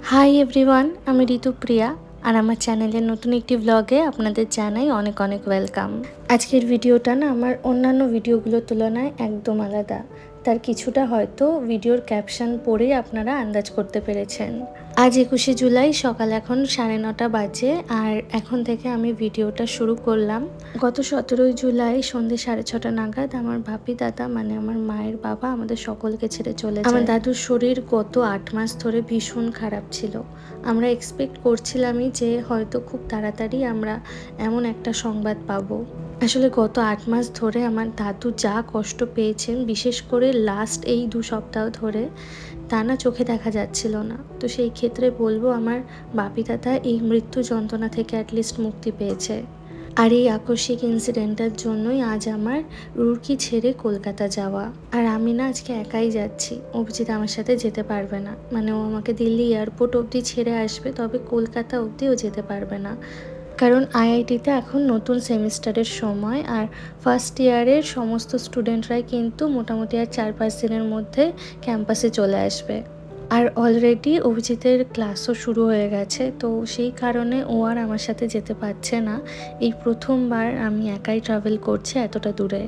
Hi everyone, আমি ঋতুপ্রিয়া আর আমার চ্যানেলের নতুন একটি ব্লগে আপনাদের জানাই অনেক অনেক ওয়েলকাম। আজকের ভিডিওটা না আমার অন্যান্য ভিডিওগুলোর তুলনায় একদম আলাদা। তার কিছুটা হয়তো ভিডিওর ক্যাপশন পড়েই আপনারা আন্দাজ করতে পেরেছেন। আজ 21শে জুলাই সকাল এখন 9:30 বাজে আর এখন থেকে আমি ভিডিওটা শুরু করলাম। গত 17ই জুলাই সন্ধ্যে 6:30 নাগাদ আমার ভাবি দাদা মানে আমার মায়ের বাবা আমাদের সকলকে ছেড়ে চলে যায়। আমার দাদুর শরীর গত 8 মাস ধরে ভীষণ খারাপ ছিল। আমরা এক্সপেক্ট করছিলামই যে হয়তো খুব তাড়াতাড়ি আমরা এমন একটা সংবাদ পাবো। আসলে গত 8 মাস ধরে আমার দাদু যা কষ্ট পেয়েছেন, বিশেষ করে লাস্ট এই 2 সপ্তাহ ধরে, তা না চোখে দেখা যাচ্ছিল না। তো সেই ক্ষেত্রে বলবো আমার বাপি দাদা এই মৃত্যু যন্ত্রণা থেকে অ্যাটলিস্ট মুক্তি পেয়েছে। আর এই আকস্মিক ইনসিডেন্টের জন্যই আজ আমার রুড়কি ছেড়ে কলকাতা যাওয়া। আর আমি না আজকে একাই যাচ্ছি, অভিজিৎ আমার সাথে যেতে পারবে না। মানে ও আমাকে দিল্লি এয়ারপোর্ট অবধি ছেড়ে আসবে, তবে কলকাতা অবধিও যেতে পারবে না। কারণ আইআইটিতে এখন নতুন সেমিস্টারের সময়, আর ফার্স্ট ইয়ারের সমস্ত স্টুডেন্টরাই কিন্তু মোটামুটি আর 4-5 দিনের মধ্যে ক্যাম্পাসে চলে আসবে। আর অলরেডি অভিজিতের ক্লাসও শুরু হয়ে গেছে, তো সেই কারণে ও আর আমার সাথে যেতে পারছে না। এই প্রথমবার আমি একাই ট্রাভেল করছি এতটা দূরে।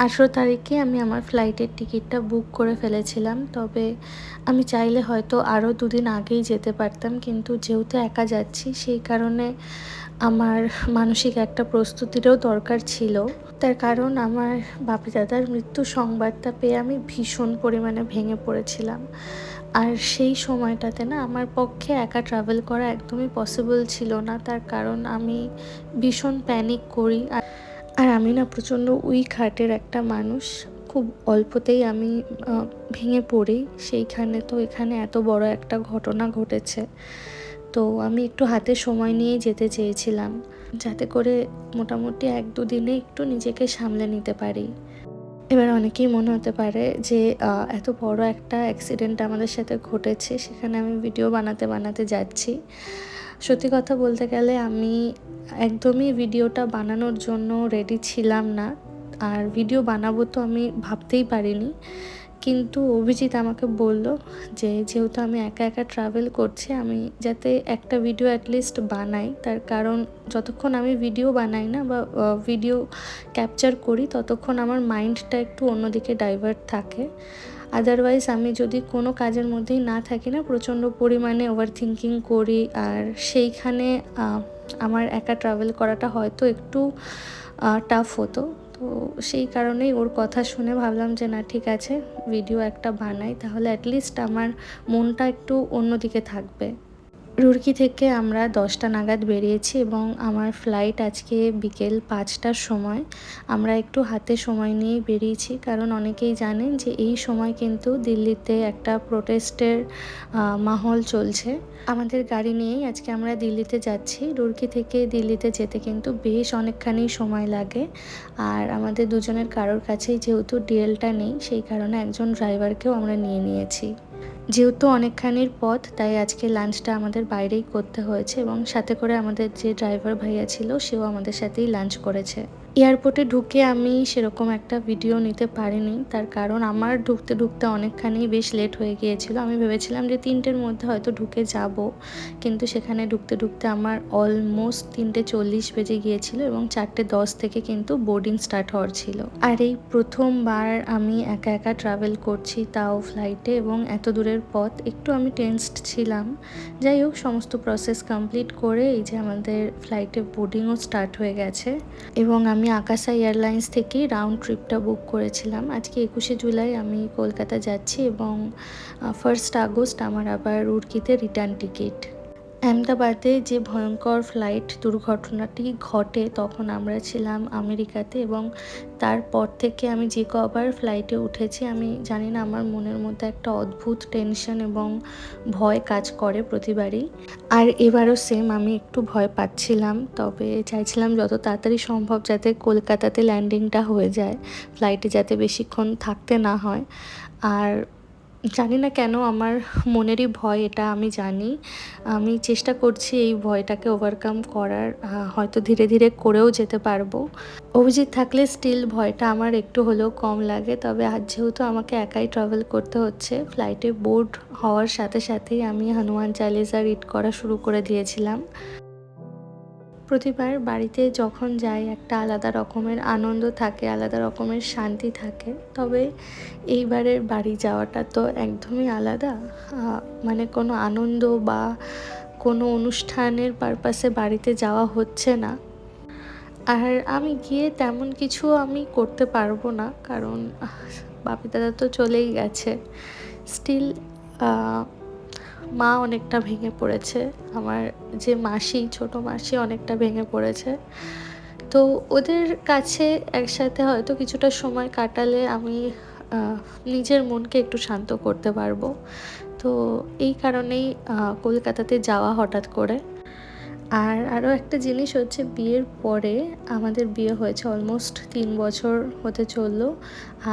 18 তারিখে আমি আমার ফ্লাইটের টিকিটটা বুক করে ফেলেছিলাম, তবে আমি চাইলে হয়তো আরও 2 দিন আগেই যেতে পারতাম, কিন্তু যেহেতু একা যাচ্ছি সেই কারণে আমার মানসিক একটা প্রস্তুতিরও দরকার ছিল। তার কারণ আমার বাপি দাদার মৃত্যু সংবাদটা পেয়ে আমি ভীষণ পরিমাণে ভেঙে পড়েছিলাম। আর সেই সময়টাতে না আমার পক্ষে একা ট্রাভেল করা একদমই পসিবল ছিল না, তার কারণ আমি ভীষণ প্যানিক করি। আর আমি না প্রচণ্ড উইক হার্টের একটা মানুষ, খুব অল্পতেই আমি ভেঙে পড়ি। সেইখানে তো এখানে এত বড় একটা ঘটনা ঘটেছে, তো আমি একটু হাতে সময় নিয়ে যেতে চেয়েছিলাম, যাতে করে মোটামুটি 1-2 দিনে একটু নিজেকে সামলে নিতে পারি। এবার অনেকেই মনে হতে পারে যে এত বড় একটা অ্যাক্সিডেন্ট আমাদের সাথে ঘটেছে, সেখানে আমি ভিডিও বানাতে বানাতে যাচ্ছি। সত্যি কথা বলতে গেলে আমি একদমই ভিডিওটা বানানোর জন্য রেডি ছিলাম না, আর ভিডিও বানাবো তো আমি ভাবতেই পারিনি। কিন্তু অভিজিৎ আমাকে বলল যে যেহেতু আমি একা একা ট্রাভেল করছি, আমি যাতে একটা ভিডিও অ্যাটলিস্ট বানাই। তার কারণ যতক্ষণ আমি ভিডিও বানাই না বা ভিডিও ক্যাপচার করি, ততক্ষণ আমার মাইন্ডটা একটু অন্যদিকে ডাইভার্ট থাকে। আদারওয়াইজ আমি যদি কোনো কাজের মধ্যেই না থাকি না, প্রচণ্ড পরিমাণে ওভার থিঙ্কিং করি, আর সেইখানে আমার একা ট্রাভেল করাটা হয়তো একটু টাফ হতো। তো সেই কারণেই ওর কথা শুনে ভাবলাম যে না, ঠিক আছে, ভিডিও একটা বানাই, তাহলে অ্যাটলিস্ট আমার মনটা একটু অন্যদিকে থাকবে। রুড়কি থেকে আমরা 10টা নাগাদ বেরিয়েছি এবং আমার ফ্লাইট আজকে বিকেল 5টার সময়। আমরা একটু হাতে সময় নিয়েই বেরিয়েছি, কারণ অনেকেই জানেন যে এই সময় কিন্তু দিল্লিতে একটা প্রোটেস্টের মাহল চলছে। আমাদের গাড়ি নিয়েই আজকে আমরা দিল্লিতে যাচ্ছি। রুড়কি থেকে দিল্লিতে যেতে কিন্তু বেশ অনেকখানি সময় লাগে, আর আমাদের দুজনের কারোর কাছেই যেহেতু ডিএলটা নেই, সেই কারণে একজন ড্রাইভারকেও আমরা নিয়ে নিয়েছি। যেহেতু অনেকখানির পথ, তাই আজকে লাঞ্চটা আমাদের বাইরেই করতে হয়েছে, এবং সাথে করে আমাদের যে ড্রাইভার ভাইয়া ছিল সেও আমাদের সাথেই লাঞ্চ করেছে। এয়ারপোর্টে ঢুকে আমি সেরকম একটা ভিডিও নিতে পারিনি, তার কারণ আমার ঢুকতে ঢুকতে অনেকখানি বেশ লেট হয়ে গিয়েছিল। আমি ভেবেছিলাম যে 3টের মধ্যে হয়তো ঢুকে যাব, কিন্তু সেখানে ঢুকতে ঢুকতে আমার অলমোস্ট 3:40 বেজে গিয়েছিল এবং 4:10 থেকে কিন্তু বোর্ডিং স্টার্ট হওয়ার ছিল। আর এই প্রথমবার আমি একা একা ট্রাভেল করছি, তাও ফ্লাইটে, এবং এত দূরের পথ। একটু আমি টেনসড ছিলাম। যাই হোক, সমস্ত প্রসেস কমপ্লিট করে এই যে আমাদের ফ্লাইটে বোর্ডিংও স্টার্ট হয়ে গেছে, এবং আমি আকাশা এয়ারলাইন্স থেকেই রাউন্ড ট্রিপটা বুক করেছিলাম। আজকে 21শে জুলাই আমি কলকাতা যাচ্ছি এবং 1 আগস্ট আমার আবার রুড়কিতে রিটার্ন টিকিট। আহমেদাবাদে যে ভয়ঙ্কর ফ্লাইট দুর্ঘটনাটি ঘটে, তখন আমরা ছিলাম আমেরিকাতে, এবং তারপর থেকে আমি যে কবার ফ্লাইটে উঠেছি, আমি জানি না, আমার মনের মধ্যে একটা অদ্ভুত টেনশন এবং ভয় কাজ করে প্রতিবারই। আর এবারও সেম, আমি একটু ভয় পাচ্ছিলাম, তবে চাইছিলাম যত তাড়াতাড়ি সম্ভব যাতে কলকাতাতে ল্যান্ডিংটা হয়ে যায়, ফ্লাইটে যাতে বেশিক্ষণ থাকতে না হয়। আর জানি না কেন আমার মনেরই ভয়, এটা আমি জানি। আমি চেষ্টা করছি এই ভয়টাকে ওভারকাম করার, হয়তো ধীরে ধীরে করেও যেতে পারবো। অভিজিৎ থাকলে স্টিল ভয়টা আমার একটু হলেও কম লাগে, তবে আজ যেহেতু আমাকে একাই ট্রাভেল করতে হচ্ছে, ফ্লাইটে বোর্ড হওয়ার সাথে সাথেই আমি হনুমান চালিসা রিড করা শুরু করে দিয়েছিলাম। প্রতিবার বাড়িতে যখন যাই একটা আলাদা রকমের আনন্দ থাকে, আলাদা রকমের শান্তি থাকে, তবে এইবারের বাড়ি যাওয়াটা তো একদমই আলাদা। মানে কোনো আনন্দ বা কোনো অনুষ্ঠানের পারপাসে বাড়িতে যাওয়া হচ্ছে না। আর আমি গিয়ে তেমন কিছু আমি করতে পারবো না, কারণ বাপি দাদা তো চলেই গেছে। স্টিল মা অনেকটা ভেঙে পড়েছে, আমার যে মাসি, ছোট মাসি অনেকটা ভেঙে পড়েছে। তো ওদের কাছে একসাথে হয়তো কিছুটা সময় কাটালে আমি নিজের মনকে একটু শান্ত করতে পারবো। তো এই কারণেই কলকাতাতে যাওয়া হঠাৎ করে। আর আরও একটা জিনিস হচ্ছে, বিয়ের পরে আমাদের বিয়ে হয়েছে অলমোস্ট 3 বছর হতে চললো।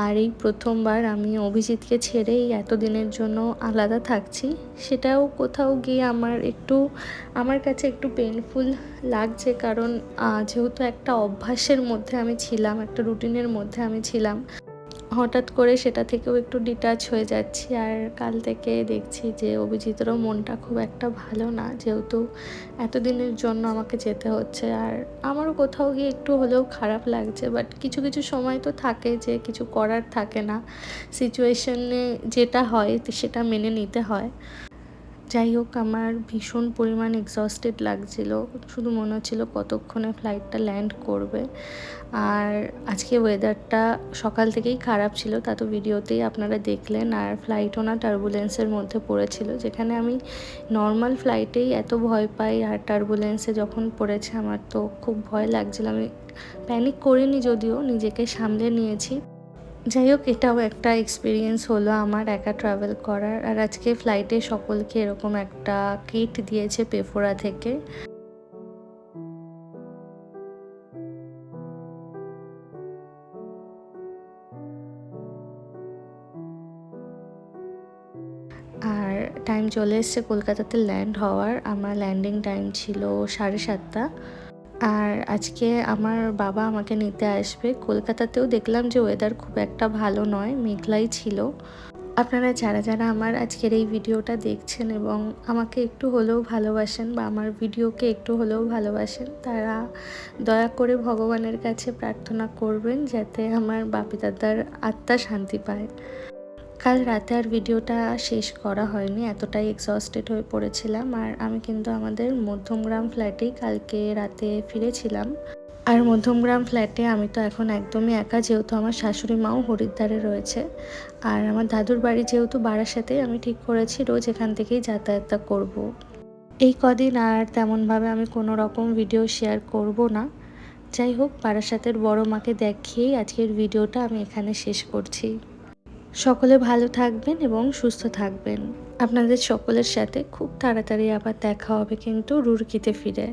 আর এই প্রথমবার আমি অভিজিৎকে ছেড়েই এতদিনের জন্য আলাদা থাকছি। সেটাও কোথাও গিয়ে আমার কাছে একটু পেইনফুল লাগছে, কারণ যেহেতু একটা অভ্যাসের মধ্যে আমি ছিলাম, একটা রুটিনের মধ্যে আমি ছিলাম, হঠাৎ করে সেটা থেকেও একটু ডিটাচ হয়ে যাচ্ছি। আর কাল থেকে দেখছি যে অভিজিতেরও মনটা খুব একটা ভালো না, যেহেতু এতদিনের জন্য আমাকে যেতে হচ্ছে। আর আমারও কোথাও গিয়ে একটু হলেও খারাপ লাগছে, বাট কিছু কিছু সময় তো থাকে যে কিছু করার থাকে না, সিচুয়েশনে যেটা হয় সেটা মেনে নিতে হয়। যাই হোক, আমার ভীষণ পরিমাণ এক্সস্টেড লাগছিল, শুধু মনে হচ্ছিল কতক্ষণে ফ্লাইটটা ল্যান্ড করবে। আর আজকে ওয়েদারটা সকাল থেকেই খারাপ ছিল, তা তো ভিডিওতেই আপনারা দেখলেন। আর ফ্লাইটও না টার্বুলেন্সের মধ্যে পড়েছিল, যেখানে আমি নর্মাল ফ্লাইটেই এত ভয় পাই, আর টার্বুলেন্সে যখন পড়েছে আমার তো খুব ভয় লাগছিল। আমি প্যানিক করিনি, যদিও নিজেকে সামলে নিয়েছি। যাই হোক, এটাও একটা এক্সপিরিয়েন্স হলো আমার একা ট্রাভেল করার। আর আজকে ফ্লাইটে সকলকে এরকম একটা কিট দিয়েছে পেফোরা থেকে। আর টাইম চলে এসছে কলকাতাতে ল্যান্ড হওয়ার। আমার ল্যান্ডিং টাইম ছিল 7:30। আর আজকে আমার বাবা আমাকে নিতে আসবে। কলকাতাতেও দেখলাম যে ওয়েদার খুব একটা ভালো নয়, মেঘলাই ছিল। আপনারা যারা যারা আমার আজকের এই ভিডিওটা দেখছেন এবং আমাকে একটু হলেও ভালোবাসেন বা আমার ভিডিওকে একটু হলেও ভালোবাসেন, তারা দয়া করে ভগবানের কাছে প্রার্থনা করবেন যাতে আমার বাপি দাদার আত্মা শান্তি পায়। কাল রাতে আর ভিডিওটা শেষ করা হয়নি, এতটাই এক্সস্টেড হয়ে পড়েছিলাম। আর আমি কিন্তু আমাদের মধ্যমগ্রাম ফ্ল্যাটেই কালকে রাতে ফিরেছিলাম। আর মধ্যমগ্রাম ফ্ল্যাটে আমি তো এখন একদমই একা, যেহেতু আমার শাশুড়ি মাও হরিদ্বারে রয়েছে। আর আমার দাদুর বাড়ি যেহেতু বারাসাতে, আমি ঠিক করেছি রোজ এখান থেকেই যাতায়াত করব। এই কদিন আর তেমনভাবে আমি কোনো রকম ভিডিও শেয়ার করব না। যাই হোক, বারাসাতের বড় মাকে দেখিয়েই আজকের ভিডিওটা আমি এখানে শেষ করছি। সকলে ভালো থাকবেন এবং সুস্থ থাকবেন। আপনাদের সকলের সাথে খুব তাড়াতাড়ি আবার দেখা হবে কিন্তু রুরকিতে ফিরে।